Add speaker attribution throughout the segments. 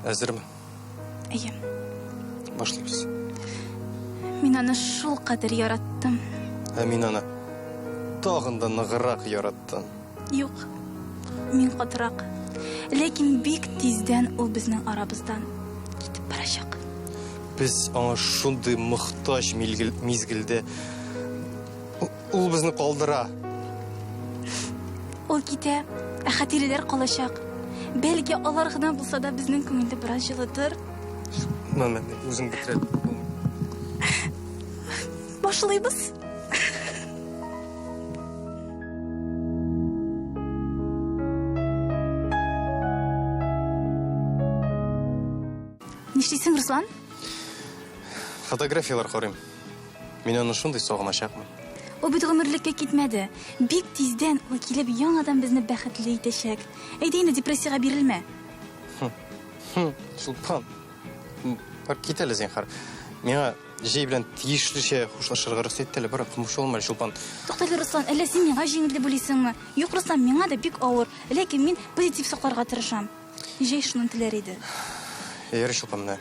Speaker 1: Әзірмін.
Speaker 2: Әйе.
Speaker 1: Башлаймыз.
Speaker 2: Мен аны шул кадәр яраттым.
Speaker 1: Мин аны тагында ныгырак яраттым.
Speaker 2: Юк. Мин катырак. Ләкин бик тиздән ул безнең арабыздан китеп барачак.
Speaker 1: Biz аңа шундый мохтаҗ мизгелдә ул безне калдыра.
Speaker 2: Ул китә, хатирәләр калачак. Бәлки алар гына булса да безнең күңелдә бераз җылытыр.
Speaker 1: Мен үзем битерәм.
Speaker 2: Башлыйбыз. Нишлисең, Руслан?
Speaker 1: Фотографиялар карыйм. Мин аны шундый сагыначакмын.
Speaker 2: Ул бит гомерлеккә китмәде. Бик тиздән ул килеп яңадан безне бәхетле итәчәк. Әйдә инде депрессиягә бирелмә.
Speaker 1: Шулпан. Бар китәле зинһар. Миңа җәй белән тиешлечә хушлашырга рөхсәт итәле, бары кымыш булмый Шулпан.
Speaker 2: Туктале, Руслан, әллә син миңа җиңел дип уйлыйсыңмы? Юк, Руслан, миңа да бик авыр. Ләкин мин позитив сакларга тырышам. Җәй шуны теләр иде.
Speaker 1: Ярый, Шулпан, менә.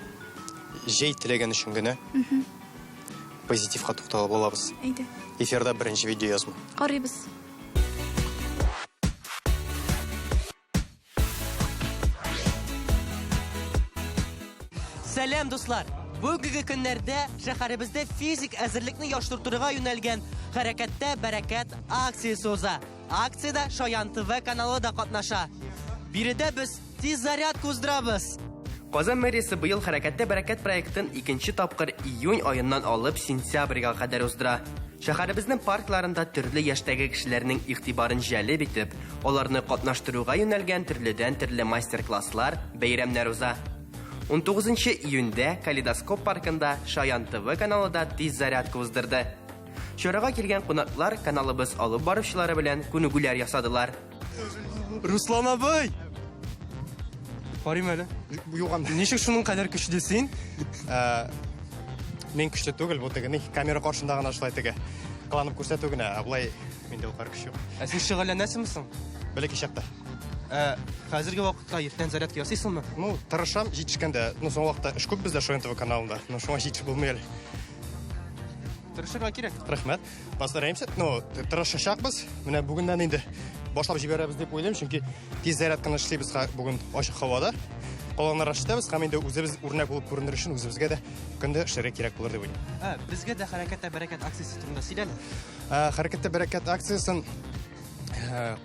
Speaker 1: Җәй теләгән өчен генә позитивка тукталып булабыз.
Speaker 2: Әйдә.
Speaker 1: Эфирда беренче видео язма.
Speaker 2: Карыйбыз.
Speaker 3: Сәлам, дуслар! Бүгенге көннәрдә шәһәребездә физик әзерлекне яхшыртырга юнәлгән Хәрәкәттә бәрәкәт акциясе уза. Акциядә Шаян ТВ каналы да катнаша. Биредә без тиз зарядка уздырабыз.
Speaker 4: Казан мэриясе быел Хәрәкәттә бәрәкәт проектын 2нче тапкыр июнь айыннан алып сентябрьгә кадәр уздыра. Шәһәребезнең паркларында төрле яшьтәге кешеләрнең игътибарын җәлеп итеп, аларны катнаштыруга юнәлгән төрле мастер-класслар, бәйрәмнәр уза. 19 июньдә Калейдоскоп паркында Шаян ТВ каналында тиз зарядка уздырды. Чарага килгән кунаклар каналыбыз алып баручылары белән күнегүләр ясадылар.
Speaker 1: Руслан абый! Карыйм әле. Ничек шуның кадәр көчле син? Мен көчле түгел, бу теге камера каршында гына шулай теге. Кыланып күрсәтү генә, булай миндә ул кар көч юк.
Speaker 3: Син шөгыльләнәсеңме?
Speaker 1: Бәлки чакта.
Speaker 3: Хәзерге вакытта иртән зарядка ясыйсыңмы?
Speaker 1: Тырышам җитешкәндә, соң вакытта эш күп бездә Шаян ТВ каналында. Шуңа җитеш булмый әле.
Speaker 3: Тырышырга кирәк.
Speaker 1: Рәхмәт. Постараемся. Тырышачакбыз. Менә бүгеннән инде башлап җибәрәбез дип уйлыйм, чөнки тиз зарядканы эшлибез бүген ачык һавада. Калганнар эшләбез, һәм инде үзебез үрнәк булып күренер өчен үзебезгә дә көндә эшләргә кирәк булыр дип уйлыйм.
Speaker 3: Безгә дә Хәрәкәттә бәрәкәт акциясе турында сөйләле.
Speaker 1: Хәрәкәттә бәрәкәт акциясын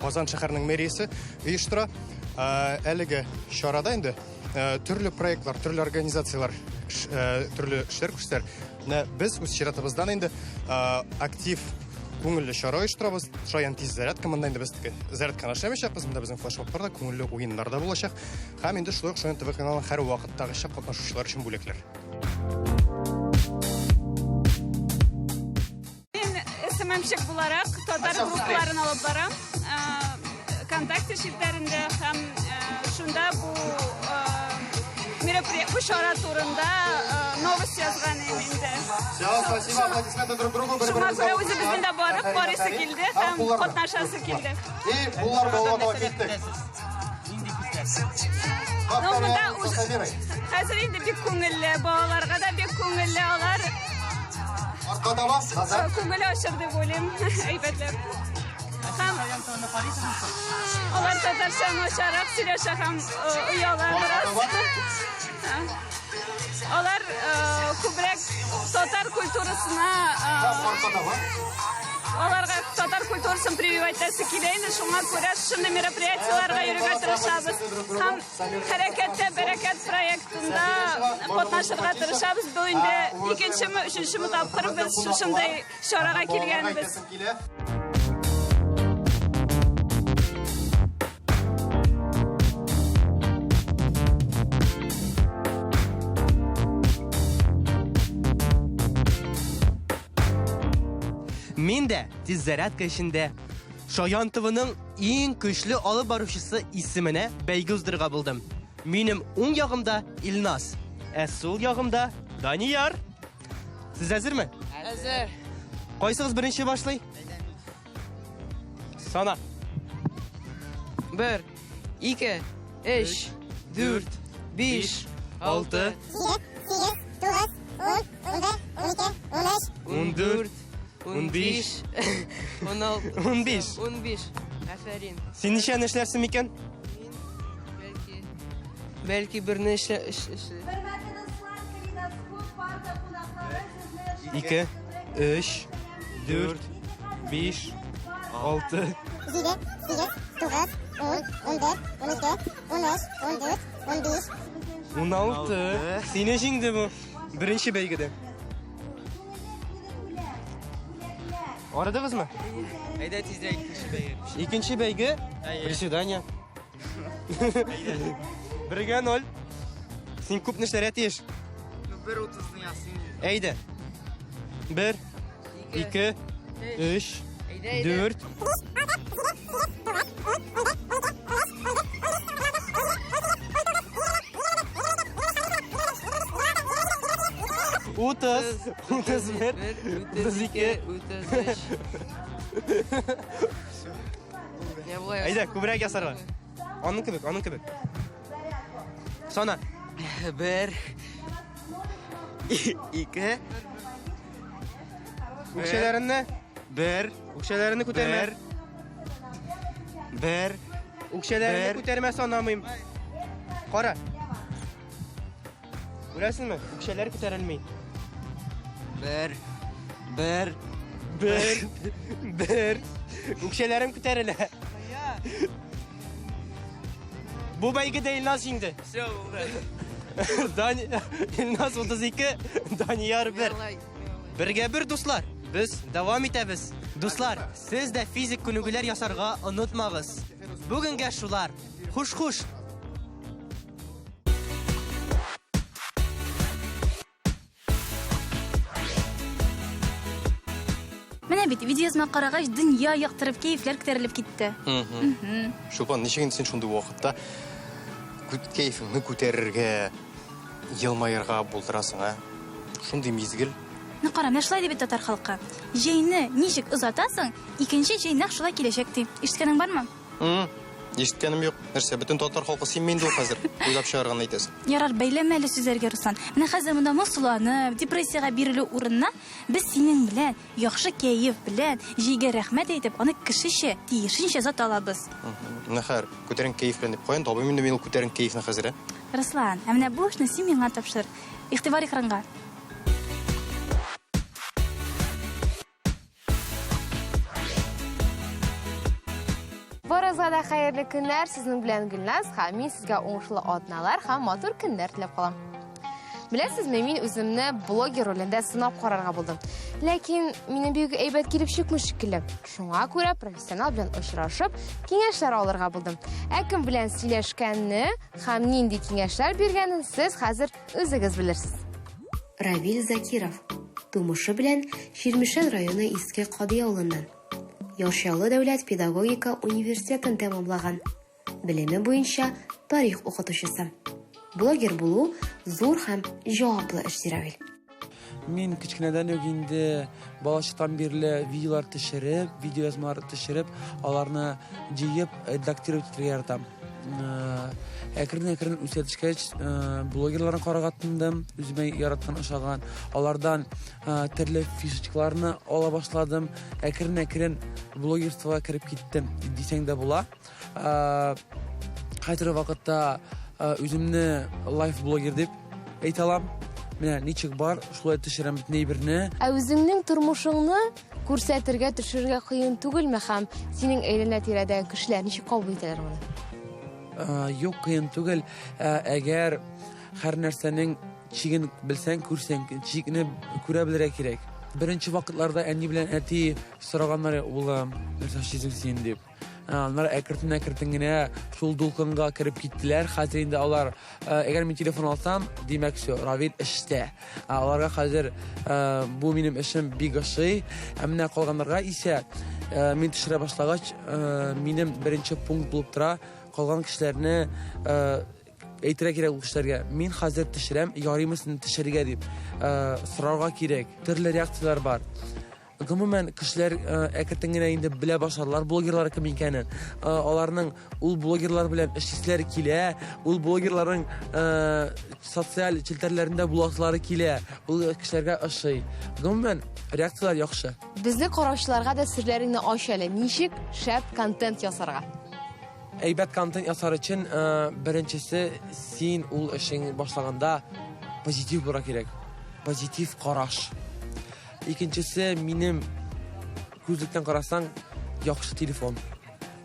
Speaker 1: Казан шәһәренең мэриясе оештыра. Әлеге чарада инде төрле проектлар, төрле организациялар, төрле эшләр күрсәтәр. Без үз чиратыбыздан инде актив күңелле чара оештырабыз. Шаян тиз зарядка, монда инде без зарядканы эшләмәячәкбез, монда безнең флешмобларда, күңелле уеннар да булачак. Һәм инде шулай ук Шаян ТВ каналының һәр вакыттагыча катнашучылар өчен бүләкләр.
Speaker 5: Сәмәмчек буларак татар группларын алып барам. Контакты шифтләрендә һәм шунда бу шара турында новость язган инде.
Speaker 1: Спасибо, аплодисменты друг другу.
Speaker 5: Шуңа күрә үзебезнең дә барып карыйсы килде һәм катнашасы килде.
Speaker 1: Буллар булып китте.
Speaker 5: Хәзер инде бик күңелле, балаларга да бик күңелле, алар күңеле ачыр дип уйлыйм, әйбәтләп. Алар татарча начарак сөйләшә һәм уялар бераз. Алар күбрәк татар культурасына аларга татар культурасын прививать итәсе килә инде, шуңа күрә шундый мероприятиеларга йөрергә тырышабыз. Һәм Хәрәкәттә бәрәкәт проектында катнашырга тырышабыз. Бу инде 2нчеме, 3нчеме тапкыр без шушындай чарага килгәнбез.
Speaker 3: Мин дә тиз зарядка эшендә Шаян ТВның иң көчле алып баручысы исеменә бәйге уздырырга булдым. Минем уң ягымда Илнас, сул ягымда Данияр. Сез әзерме?
Speaker 5: Әзер.
Speaker 3: Кайсыгыз беренче башлый? Сана.
Speaker 6: 1, 2, 3, 4, 5,
Speaker 3: 6, 14, 15, 15.
Speaker 6: 15. Aferin.
Speaker 3: Sen nişan işlersin miken?
Speaker 6: Belki bir ne işe...
Speaker 3: 2, 3, 4, 5, 6. 16. Senin şimdi bu. Birinci beygide. Aradınız mı?
Speaker 6: Hayda tizre ikinci beygir.
Speaker 3: İkinci beygi. Приседания. Birge 0. Sen kup neşter etiş.
Speaker 6: 1.30'unu yazsın.
Speaker 3: Eyde. 1, 2, 3, 4. Utuz, 31, 32.
Speaker 6: 35. Ne bu ya?
Speaker 3: Eyde, kubrak yasar var. Onun kibik. Sonra.
Speaker 6: 1 2
Speaker 3: Ukşelerini.
Speaker 6: 1
Speaker 3: Ukşelerini kuterme.
Speaker 6: 1
Speaker 3: Ukşelerini kutermezse anlamayayım. Kora. Göresin mi? Ukşeler kuterilmeyin.
Speaker 6: 1
Speaker 3: Bir. Ukşelerim kuterile. Bu belki değil nasıl şimdi? İlnaz 32, Daniyar 1. Birge bir dostlar. Biz devam etemiz. Dostlar, siz de fizik konular yasarga unutmağız. Bugün şular. Huş.
Speaker 2: Менә бит видеосына карагач дөнья яктырып кайфләр күтәрелеп китте.
Speaker 1: Шупан, ничеген сен шундай вакытта кайфыңны күтәрергә, елмаерга булдырасың, а? Шундый мизгел.
Speaker 2: Ни кара, менә шулай дип татар халкы. Җәйне ничек озатасың, икенче җәй нәкъ шулай киләчәк ди. Ишеткәнең бармы?
Speaker 1: Ишеткәнем юк. Нәрсә, бөтен татар халкы син менде ул хәзер. Уйлап чыгарган әйтәсең.
Speaker 2: Ярар, бәйләмә әле сүзләргә, Руслан. Менә хәзер монда моңсуланып, депрессиягә бирелү урынына без синең белән, яхшы кәеф белән, җигә рәхмәт әйтеп, аны кешечә, тиешенчә зат алабыз.
Speaker 1: Нәхәр, күтәрен кайф белән дип куян, табыйм инде мин ул күтәрен кайфны хәзер.
Speaker 2: Руслан, ә менә бу эшне син миңа тапшыр. Игътибар экранга.
Speaker 7: Барыгызга да хәерле көннәр. Сезнең белән Гөлназ һәм мин сезгә уңышлы атналар һәм матур көннәр теләп калам. Беләсезме, мин үземне блогер ролендә сынап карарга булдым. Ләкин минем бик әйбәт килеп чыкмый шикелле. Шуңа күрә профессионал белән очрашып, киңәшләр алырга булдым. Кем белән сөйләшкәнне һәм нинди киңәшләр биргәнен сез хәзер үзегез белерсез.
Speaker 8: Равил Закиров. Тумышы белән Ширмешән районы Иске Кадый авылыннан. Яшьялы дәүләт педагогика университетын тәмамлаган. Белеме буенча тарих укытучысы. Блогер булу зур һәм җаваплы эш, Равил.
Speaker 9: Мин кичкенәдән үк инде балачыктан бирле видеолар төшереп, видеоязмалар төшереп, аларны җыеп редактировать итәргә яратам. Әкрен үсәтешкәч, блогерларны карарга тындым, үземә яраткан ошаган. Алардан төрле фишечкаларны ала башладым. Әкрен блогерствога кирип киттем дисәң дә була. Хәзерге вакытта үземне лайф блогер дип әйтә алам. Менә ничек бар, шулай төшерәм бит нәйберне.
Speaker 7: Үзеңнең тормышыңны күрсәтергә, төшерергә кыен түгелме һәм синең әйләнә-тирәдәге кешеләр ничек кабул итәләр моны?
Speaker 9: Юк, кыен түгел. Әгәр һәр нәрсәнең чиген белсәң, күрсәң, чигне күрә белергә кирәк. Беренче вакытларда әни белән әти сораганнар, улым, нәрсә эшлисең син дип. Алар әкертен генә шул дулкынга кирип киттеләр. Хәзер инде алар, әгәр мин телефон алсам, димәк, Равил эштә. Аларга хәзер бу минем эшем бик ошый. Менә калганнарга исә мин төшерә башлагач, минем беренче пункт булып тора. Калган кешеләрне әйтергә кирәк ул кешеләргә. Мин хәзер төшерәм, ярыймы син төшерергә дип сорарга кирәк. Төрле реакциялар бар. Гомумән кешеләр әкрен генә инде белә башларлар блогерлар кем икәнен. Аларның ул блогерлар белән эшләр килә, ул блогерларның социаль челтәрләрендә буласлары килә. Ул кешеләргә ошый. Гомумән реакциялар яхшы.
Speaker 7: Безне караучыларга да серләреңне аш әле. Ничек шәп контент ясарга?
Speaker 9: Әйбәт контент ясар өчен беренчесе син ул эшең башлаганда позитив булырга кирәк. Позитив караш. Икенчесе минем күзлектән карасаң яхшы телефон.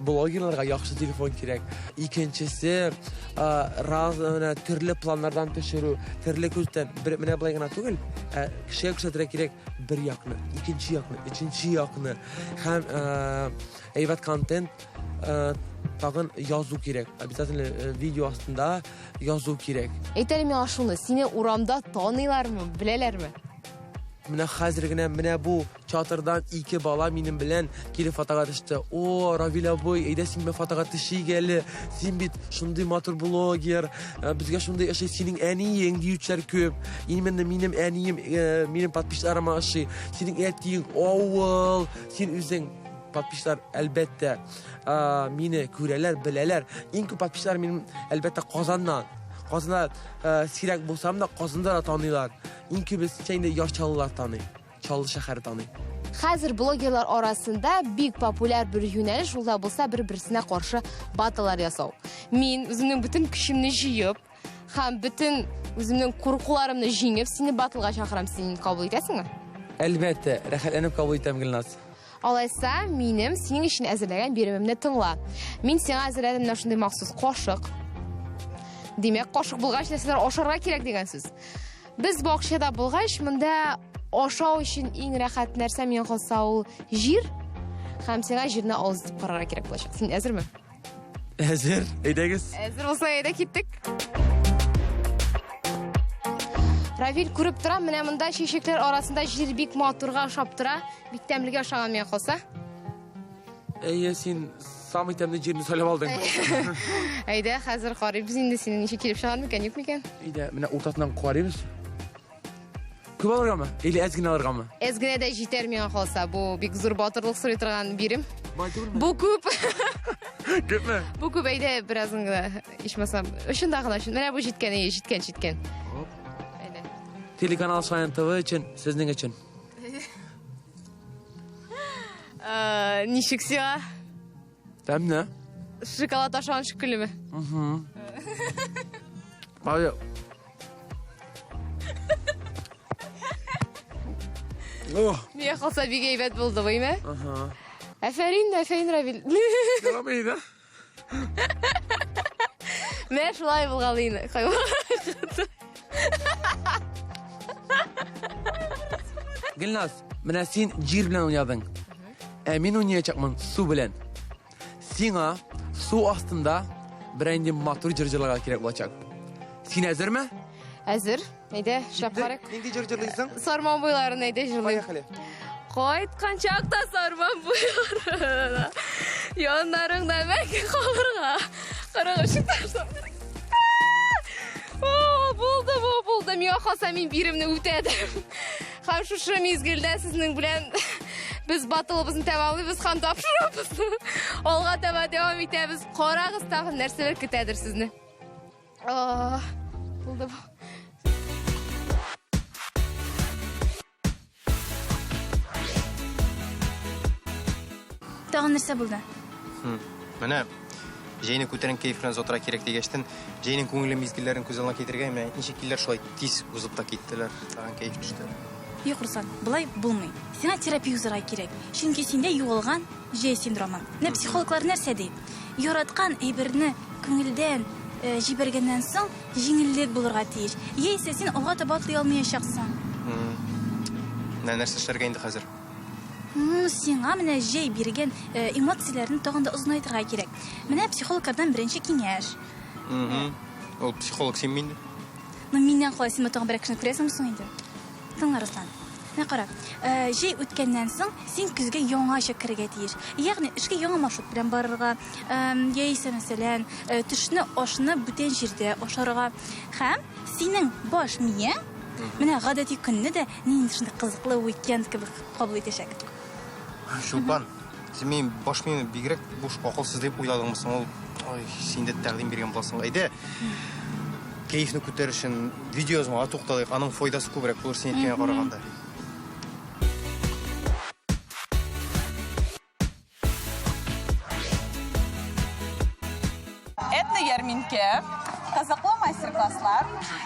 Speaker 9: Блогерларга яхшы телефон кирәк. Икенчесе төрле планнардан төшерү, төрле күздән менә булай гына түгел, кешегә күрсәтергә кирәк бер якны, икенче якны, өченче якны һәм әйбәт контент тагын язу кирәк. Обязательно видео астында язу кирәк.
Speaker 7: Әйтәле миңа шуны, сине урамда таныйлармы, беләләрме?
Speaker 9: Менә хәзер генә менә бу чатырдан 2 бала минем белән килеп фотога төште. О, Равил абый, әйдә син менә фотога төшик әле. Син бит шундый матур блогер. Безгә шундый эш синең әниең диючәр күп. Именно минем әнием, минем подписчикларыма эши. Синең әтиең авыл, син үзең подписчиклар әлбәттә мине күрәләр, беләләр. Иң күп подписчиклар минем әлбәттә Казаннан. Казанда сирәк булсам да Казанда да таныйлар. Иң күбесе инде Яшчалылар таный. Чаллы шәһәре таный.
Speaker 7: Хәзер блогерлар арасында бик популяр бер юнәлеш ул да булса бер-берсенә каршы баталар ясау. Мин үземнең бөтен көчемне җыеп һәм бөтен үземнең куркуларымны җиңеп сине батылга чакырам. Син кабул итәсеңме?
Speaker 9: Әлбәттә, рәхәтләнеп кабул итәм, Гөлназ.
Speaker 7: Алайса, минем синең өчен әзерләгән биремемне тыңла. Мин сиңа әзерләдем менә шундый махсус кашык. Димәк, кашык булгач, нәрсәләр ашарга кирәк дигән сүз. Без бакчада булгач, монда ашау өчен иң рәхәт нәрсә миңа калса ул җир. Һәм сиңа җирне алып карарга кирәк булачак. Син әзерме?
Speaker 9: Әзер, әйдәгез.
Speaker 7: Әзер булса, әйдә киттек. Равил күреп тора, менә монда чәчәкләр арасында җир бик матурга ашап тора. Бик тәмлегә ашаган миңа калса.
Speaker 9: Әйе, син самый тәмле җирне сайлап алдың.
Speaker 7: Әйдә, хәзер карыйбыз инде синең ничек килеп чыгар микән, юк микән?
Speaker 9: Әйдә, менә уртасынан карыйбыз. Күп алыргамы? Или әз генә алыргамы?
Speaker 7: Әз генә дә җитәр миңа калса. Бу бик зур батырлык сорый торган бирем. Бу күп.
Speaker 9: Күпме?
Speaker 7: Бу күп, әйдә, беразын гына ичмасам. Өчендә гына өчен. Менә бу җиткән, җиткән. Әйдә.
Speaker 9: Телеканал Шаян ТВ өчен, сезнең өчен.
Speaker 7: Ничек сиңа?
Speaker 9: Тәмле.
Speaker 7: Шоколад ашаган шикеллеме?
Speaker 9: Ай.
Speaker 7: Миңа калса бик әйбәт булды буймы? Афәрин, Равил.
Speaker 9: Ярамый,
Speaker 7: Менә шулай булгалыйны.
Speaker 9: Гөлназ, менә син җир белән уйнадың. Ә мин уйнаячакмын су белән. Сиңа су астында берәнди матур җырларга кирәк булачак. Син әзерме?
Speaker 7: Әзер. Әйдә, шәп карак.
Speaker 9: Нинди җырлыйсың?
Speaker 7: Сарман буйларын әйдә җырлыйм.
Speaker 9: Поехали.
Speaker 7: Кайткан чакта сарман буйларын. Яннарыңда мәңге калырга. Карагыш ташлап. Булды. Миңа калса мин биремне үтәдем. Һәм шушы мизгелдә сезнең белән без батылыбызны тәмамлыйбыз һәм тапшырабыз. Алга таба дәвам итәбез. Карагыз, тагын нәрсәләр көтәдер сезне. Булды.
Speaker 2: Тагын нәрсә булды?
Speaker 1: Менә җәйне күтәрен кайф белән затыра кирәк дигәчтен, җәйнең күңелле мизгелләрен күз алдына китергә, менә ничек килләр шулай тиз узып та киттеләр. Тагын кайф төште.
Speaker 2: Юк, Руслан, булай булмый. Сиңа терапия узарга кирәк. Чөнки синдә югалган җәй синдромы. Менә психологлар нәрсә ди? Яраткан әйберне күңелдән җибәргәннән соң җиңеллек булырга тиеш. Яисә син алга таба атлый алмаячаксың.
Speaker 1: Нәрсә эшләргә инде хәзер?
Speaker 2: Сиңа менә җәй биргән эмоцияләрне тагын да озынайтырга кирәк. Менә психологлардан беренче киңәш.
Speaker 1: Ул психолог син минде?
Speaker 2: Миннән калай син тагын бер кешене күрәсеңме соң инде? Тыңла, Руслан. Менә кара. Җәй үткәннән соң син күзгә яңача кергә тиеш. Ягъни эшкә яңа маршрут белән барырга, яисә мәсәлән, төшне ашны бүтән җирдә ашарга һәм синең баш миең Менә гадәти көнне дә нинди шундый кызыклы уикенд кебек кабул итәчәк.
Speaker 1: Шулпан, сен мен баш миңне бигрәк буш акылсыз дип уйладыңмысың? Ул син дә тәкъдим биргән буласың. Әйдә. Кәефне күтәрер өчен видеозыма тукталыйк. Аның файдасы күбрәк булыр син әйткәнгә караганда.
Speaker 5: Этно ярминке, кызыклы мастер-класслар,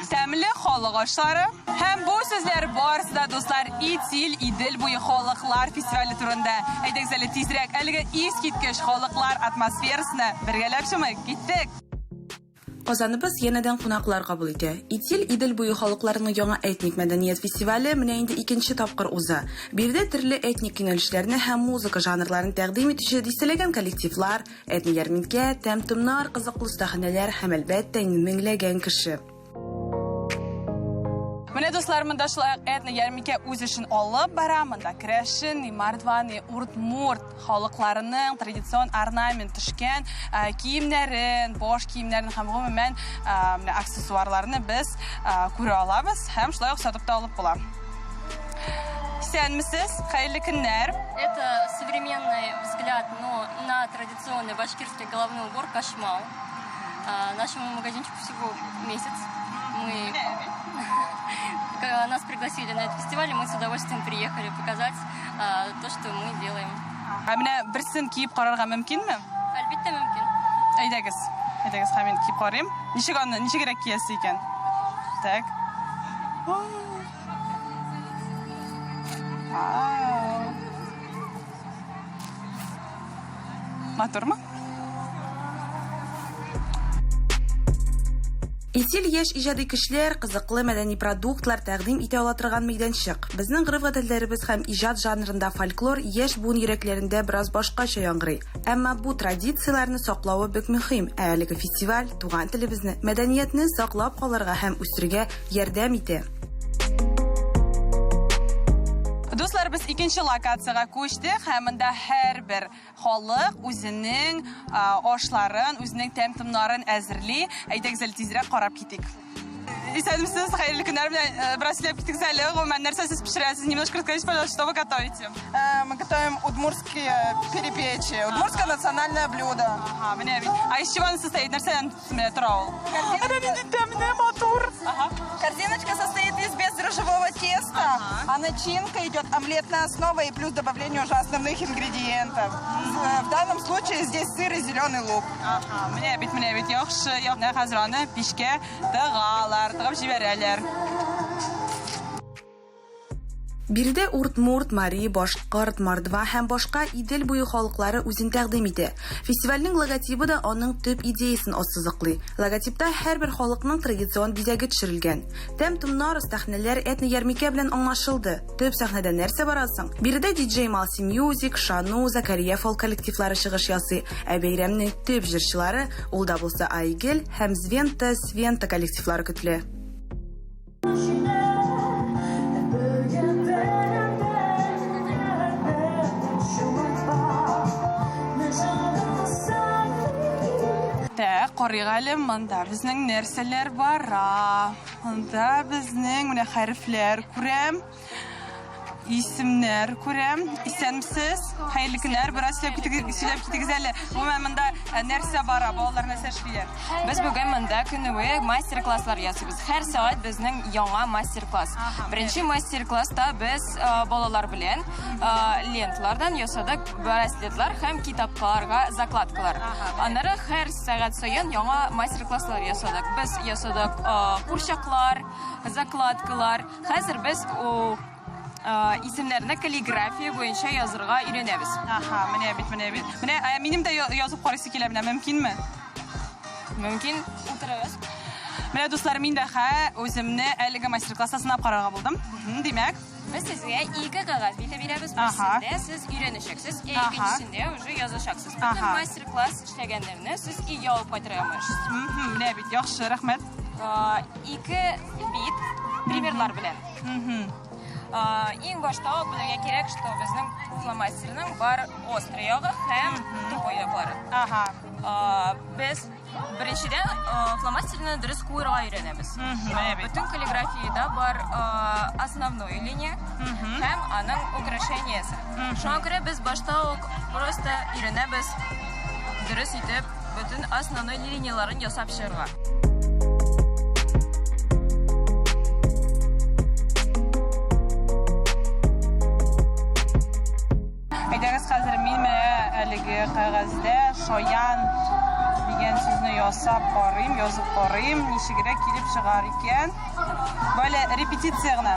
Speaker 5: тәмле халык ашлары һәм бу сүзләр барысы да дуслар Итил Идел буе халыклар фестивале турында. Әйдәгез әле тизрәк әлеге искиткеч халыклар атмосферасына бергәләп чумыйк. Киттек.
Speaker 10: Казаныбыз янәдән кунаклар кабул итә. Итил Идел буе халыкларының яңа этник мәдәният фестивале менә инде 2нче тапкыр уза. Бирдә төрле этник юнәлешләрне һәм музыка жанрларын тәкъдим итүче дистәләгән коллективлар, этник ярминкә, тәм-томнар, кызыклы сәхнәләр һәм әлбәттә меңләгән кеше.
Speaker 5: Менә дуслар, монда шулай этно ярминкә үз эшен алып бара. Монда Крәшин, Мордваны, Уртмурт халыкларының традицион орнамент төшкән киемнәрен, баш киемнәрен һәм гомумән менә аксессуарларны без күрә алабыз һәм шулай ук сатып та алып була. Исәнмесез? Хәерле көннәр.
Speaker 11: Это современный взгляд, но на традиционный башкирский головной убор кашмал. Нашему магазинчику всего месяц. Нас пригласили на этот фестиваль, и мы с удовольствием приехали показать то, что мы делаем.
Speaker 5: Менә берсен киеп карарга мөмкинме?
Speaker 11: Әлбәттә мөмкин.
Speaker 5: Әйдәгез. Әйдәгез, һәм киеп карыйм. Ничегрәк киясе икән? Так. Матурмы?
Speaker 10: Итил яшь иҗади кешеләр кызыклы мәдәни продуктлар тәкъдим итә ала торган мәйданчык. Безнең гырыф-гадәтләребез һәм иҗат жанрында фольклор яшь буын йөрәкләрендә бераз башкача яңгырый. Әмма бу традицияләрне саклауы бик мөһим. Әлеге фестиваль туган телебезне, мәдәниятне саклап калырга һәм үстерергә ярдәм итә.
Speaker 5: Дуслар, без 2нче локациягә күчтек һәм монда һәрбер халык үзенең ашларын, үзенең тәм-томнарын әзерли. Әйдәгез әле тизрәк карап китик. Исәнмесез? Хәерле көннәр белән бераз сөйләп китик әле. Гомумән нәрсә сез пешерәсез? Немножко расскажите, пожалуйста, что вы готовите?
Speaker 12: Мы готовим удмуртские перепечи. Удмуртское национальное блюдо.
Speaker 5: Ага, менә бит. А из чего оно состоит? Нәрсәдән тора ул?
Speaker 12: Корзиночка состоит из бездрожжевого теста, а начинка идет омлетная основа и плюс добавление уже основных ингредиентов. В данном случае здесь сыр и зеленый лук.
Speaker 5: Ага, менә бит, яхшы, ягъни хәзер аны пишкә тыгалар, тыгып җибәрәләр.
Speaker 10: Бирдә Уртмурт, Мари, Башкорт, Мордва һәм башка Идел буе халыклары үзен тәкъдим итә. Фестивальнең логотипы да аның төп идеясын ассызыклый. Логотипта һәрбер халыкның традицион бизәге төшерелгән. Тәм-томнар, сәхнәләр этно ярминкә белән аңлашылды. Төп сәхнәдә нәрсә барасың? Бирдә диджей Малси Music, Шану, Закария фолк коллективлары чыгыш ясый. Ә бәйрәмнең төп җырчылары ул да булса Айгел һәм Свента коллективлары көтелә.
Speaker 5: Карыйк әле, монда безнең нәрсәләр бара. Монда безнең менә хәрефләр күрәм. Исемнәр күрәм. Исәнмесез? Хәерле көннәр. Бераз сөйләп китегез әле. Гомумән монда нәрсә бара? Балалар нәрсә эшлиләр?
Speaker 11: Без бүген монда көннәве мастер-класслар ясыйбыз. Һәр сәгать безнең яңа мастер-класс. Беренче мастер-класста без балалар белән ленталардан ясадык браслетлар һәм китапларга закладкалар. Аннары һәр сәгать саен яңа мастер-класслар ясадык. Без ясадык курчаклар, закладкалар. Хәзер без исемнәрне каллиграфия буенча язырга өйрәнәбез.
Speaker 5: Аха, менә бит. Менә минем дә язып карыйсы килә, менә мөмкинме?
Speaker 11: Мөмкин, утырыгыз.
Speaker 5: Менә дуслар, мин дә үземне әлеге мастер-класста сынап карарга булдым. Димәк,
Speaker 11: без сезгә 2 кагаз бирәбез. Берсендә сез өйрәнәчәксез, икенчесендә уже язачаксыз. Бөтен мастер-класс эшләгәннәрне сез өйгә алып кайтырга мөмкинсез.
Speaker 5: Менә бит, яхшы, рәхмәт.
Speaker 11: 2 бит примерлар белән. Ең башта білуге керек, что біздің фломастерінің бар острый яғы һәм тупой яғлары. Біз біріншіден фломастерні дұрыс қуырға үйренеміз. Бүтін каллиграфияда бар основной линия һәм аның украшениясы. Шуңа күрә біз башта просто үйренеміз дұрыс итеп бүтін основной линияларын ясап шығырға.
Speaker 12: Әйдәгіз қазір мен әлігі қағазда шоян деген сөзні язып қарайым, нешегірек келіп шығар екен. Böyle репетиция ғына.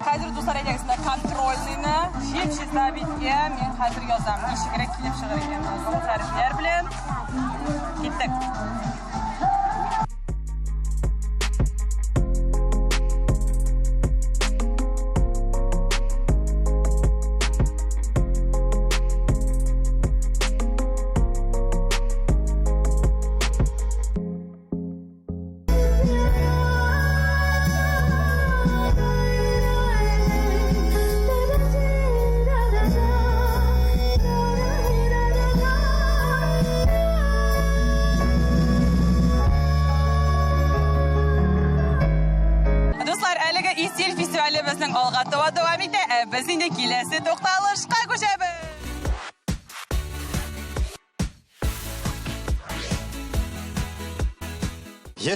Speaker 12: Қазір достар әйдәгізінде контрольныйны жетші забитке мен қазір язам. Нешегірек келіп шығар екен. Бұл қарышлар білен. Кеттік. Bizning olg'a davom etdi. Biz endi kelasi to'xtalishga ko'chamiz.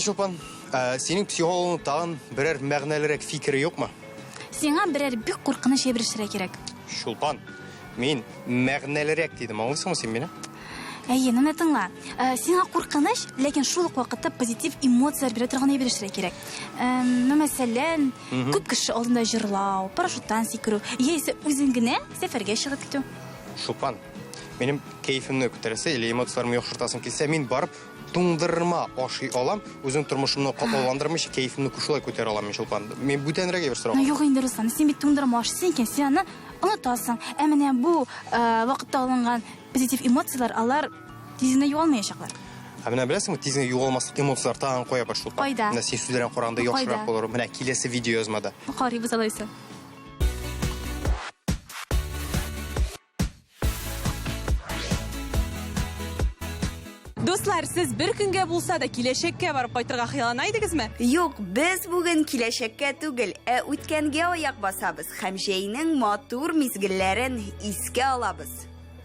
Speaker 1: Шулпан, sening psixologing tag'in biror ma'naliroq fikri yo'qmi?
Speaker 2: Сиңа берәр бик куркыныч ябырышырга кирәк.
Speaker 1: Шулпан, мен мағнәлірек дедім, аңлайсың сен мені?
Speaker 2: Әйе, мені тыңла. Сиңа куркыныч, ләкин шул ук вакытта позитив эмоциялар бирә торган ябырышырга кирәк. Мәсәлән, күп кеше алдында җырлау, парашюттан сикерү, яисә үзең генә сәфәргә чыгып китү.
Speaker 1: Шулпан, минем кайфымны күтәрәсе, или эмоцияларымны яхшыртасың килсә, мин барып туңдырма ашый алам, үзем тормышымны катлауландырмыйча кайфымны шулай күтәрә алам, Шулпан. Мин бүтәнрәк ябырышырга.
Speaker 2: Юк инде, Руслан, син бит туңдырма ашыйсың икән, син аны онытасың. Ә менә бу вакытта алынган позитив эмоциялар, алар тизенә югалмаячаклар.
Speaker 1: Ә менә беләсеңме, тизенә югалмаслык эмоциялар тагын куя баш Шулпан.
Speaker 2: Кайда?
Speaker 1: Менә син сүзләрен караганда яхшырак булыр. Менә киләсе видео язмада.
Speaker 2: Карыйбыз алайса.
Speaker 13: Dostlar, siz bir kөнгә булса да киләчәккә барып кайтырга хыяллана идегезме?
Speaker 14: Юк, без бүген киләчәккә түгел, үткәнгә аяк басабыз һәм җәйнең матур мизгелләрен искә алабыз.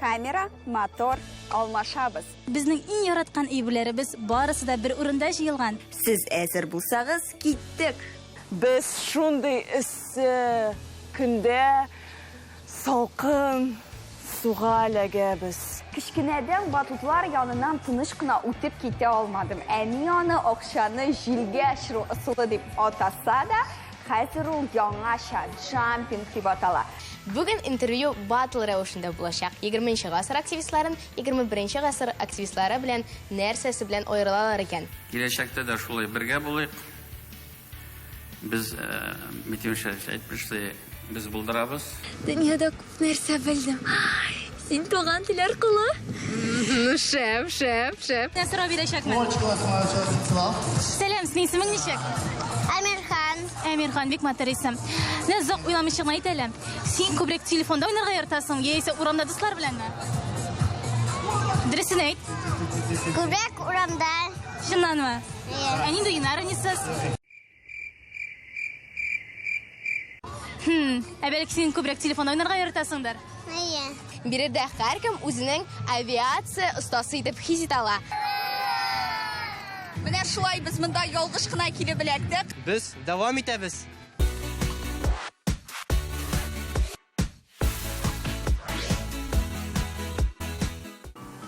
Speaker 14: Камера, мотор, алмашабыз.
Speaker 2: Безнең иң яраткан әйберләребез барысы да бер урында җыелган.
Speaker 14: Сез әзер булсагыз, киттек.
Speaker 13: Без шундый эссе көндә салкын суга эләгәбез.
Speaker 14: Кичкенәдән батутлар яныннан тыныч кына үтеп китә алмадым. Әни аны акчаны җилгә ашыру ысулы дип атаса да, хәзер ул яңаша джампинг дип атала.
Speaker 7: Бүген интервью батл рәвешендә булачак. 20нче гасыр активистларын 21нче гасыр активистлары белән нәрсәсе белән аерылалар икән.
Speaker 15: Киләчәктә дә шулай бергә булыйк. Біз митимше әйтмешли, біз булдырабыз.
Speaker 2: Дөньяда күп нәрсә белдем. Син туган тел аркылы.
Speaker 7: Шәп.
Speaker 2: Нәрсә бирәчәкмен? Сәлам, синең исемең ничек? Әмирхан, бик матур исем. Менә зак уйламыйча әйтәләм. Син күбрәк телефонда уйнарга яратасың, яисә урамда дуслар беләнме? Дөресен әйт.
Speaker 16: Күбрәк урамда.
Speaker 2: Чыннанмы? Ә нинди уйнар уйныйсыз? Бәлки син күбрәк телефонда уйнарга яратасыңдыр?
Speaker 7: Биредә һәркем үзенең авиация остасы итеп хис итә ала.
Speaker 14: Менә шулай без монда ялгыш кына килеп беләктек.
Speaker 3: Biz davam итәбез.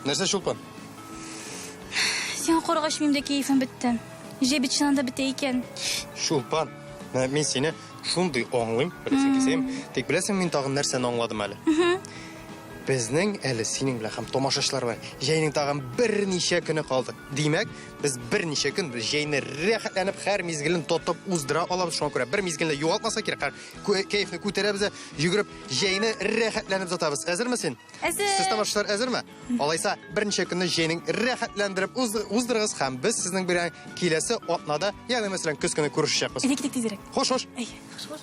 Speaker 1: Нәрсә Шулпан?
Speaker 2: Син карагач минем дә кайфым бетте. Җебит чынында бетә икән.
Speaker 1: Шулпан, мен сине шундый аңлыйм, беләсең кисәм. Тик беләсең, мин тагын нәрсәне аңладым әле. Безнең әле синең белән һәм томашачылар белән җәйнең тагын берничә көне калды. Димәк, без берничә көн җәйне рәхәтләнеп һәр мизгелен тотып уздыра алабыз. Шуңа күрә бер мизгелне югалтмаса кирәк. Кәефне күтәрәбез, йөгереп җәйне рәхәтләнеп затабыз. Әзерме син?
Speaker 2: Әзер.
Speaker 1: Сез тамашачылар әзерме? Алайса, берничә көнне җәйнең рәхәтләндереп уздырыгыз һәм без сезнең белән киләсе атнада, ягъни мәсәлән, көз көне күрешәбез.
Speaker 2: Тизрәк.
Speaker 1: Хош.
Speaker 2: Ай, хош.